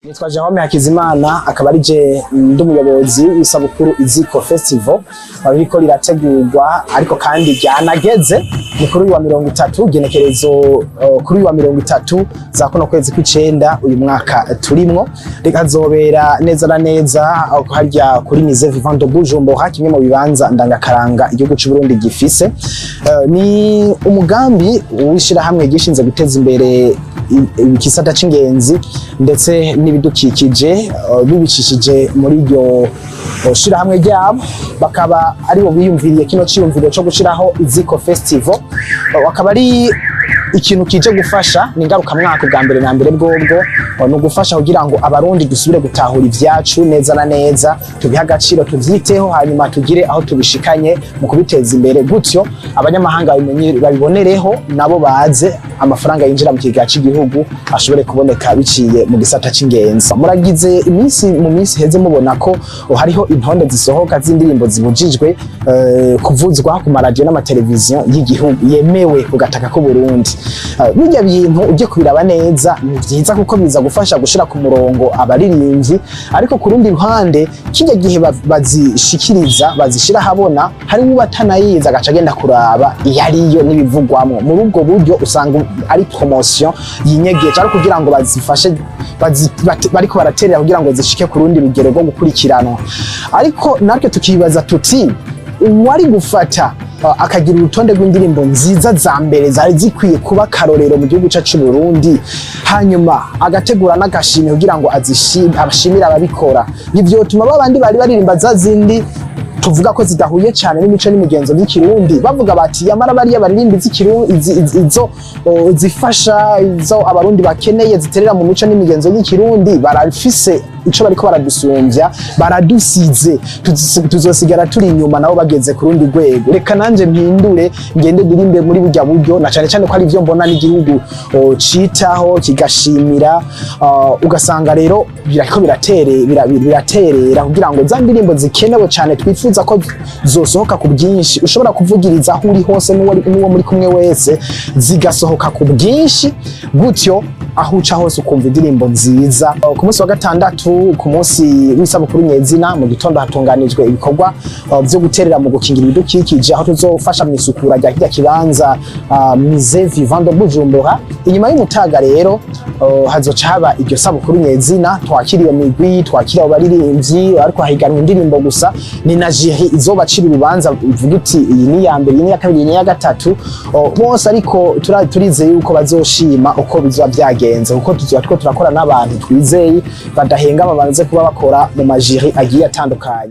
Nitwa Jérôme HAKIZIMANA akaba ari je ndi umuyobozi w'isabukuru Izîko Festival bariko rirategurwa ariko kandi ryanageze ni kuri uyu wa 30 genekerezo kuri uyu wa 30 za kuno kwezi kw'icenda uyu mwaka turimwo rikazobera neza na neza harya kuri musée vivant de Bujumbura kimwe mu bibanza ndangakaranga igihugu c'Uburundi gifise ni umugambi wishira hamwe gishinze guteza imbere ikisata c'ingenzi ndetse n'ibidukikije bibicishije muri iryo shira hamwe ryabo bakaba ari bo biyumviriye kino ciyumviro cyo gushiraho Izîko Festival akaba ari ikintu kije gufasha ningaruka mwaka bwa mbere na mbere bwobwo no gufasha kugira ngo abarundi dusubire gutahura ivyacu neza na neza tubiha agaciro tuvyiteho hanyuma tugire aho tubishikanye mu kubiteza imbere gutyo abanyamahanga babibonereho nabo baze amafaranga yinjira mu kigega cy'igihugu ashobore kuboneka biciye mu gisata c'ingenzi. Muragize mu minsi heze mubona ko hariho intonde zisohoka z'indirimbo zibujijwe kuvuzwa ku maradiyo n'amateleviziyo y'igihugu yemewe kugataka ko Burundi. Bijya bintu uje kubiraba neza ni vyiza kuko biza gufasha gushira ku murongo abaririmbyi ariko ku rundi ruhande kijya gihe bazishikiriza bazishira habona hari ubatanayiza gaca agenda kuraba iyariyo n'ibivugwamwo muri ubwo buryo usanga ari promotion yinyegeje ari kugira ngo bazifashe bariko baraterera kugira ngo zishike ku rundi rugero rwo gukurikiranwa ariko natwe tukibaza tuti uwari gufata akagira urutonde rw'indirimbo nziza za mbere zari zikwiye kuba karorero mu gihugu cyacu Burundi hanyuma agategura n'agashimwe kugira ngo abashimira ababikora ivyo tuma babandi bari baririmba za zindi tuvuga ko zidahuye cyane n'imico n'imigenzo y'Ikirundi bavuga bati yamara bari abaririmbi z'Ikirundi izo zifasha izo abarundi bakeneye ziterera mu mico n'imigenzo y'Ikirundi barafise ico bariko baradusumbya baradusize tuzosigara turi inyuma nabo bageze ku rundi rwego reka nanje mpindure ngende dirimbe muri burya buryo na cyane cyane ko ari byo mbona n'igihugu citaho kigashimira ugasanga rero birako biraterera kugira ngo za ndirimbo zikenewe cyane twifuza ko zosohoka ku bwinshi ushobora kuvugiriza aho uri hose n'uwo muri kumwe wese zigasohoka ku bwinshi gutyo aho uca hose ukumva indirimbo nziza. Ku munsi wa gatandatu ku munsi w'isabukuru nyezina mu gitondo hatunganijwe ibikorwa byo guterera mu gukingira ibidukikije aho tuzofasha mu isukura rya kirya kibanza musée vivant de Bujumbura. Inyuma y'umutaga rero hazoca haba iryo sabukuru nyezina twakiriye migwi twakiriye abaririmbyi ariko hahiganwa indirimbo gusa ni na jury izobacira urubanza uvuga uti iyi ni ya mbere iyi ni ya kabiri iyi ni ya gatatu bose ariko turizeye yuko bazoshima uko bizoba byagenze kuko turakora n'abantu twizeye badahenga babanze kuba bakora mu majiri agiye atandukanye.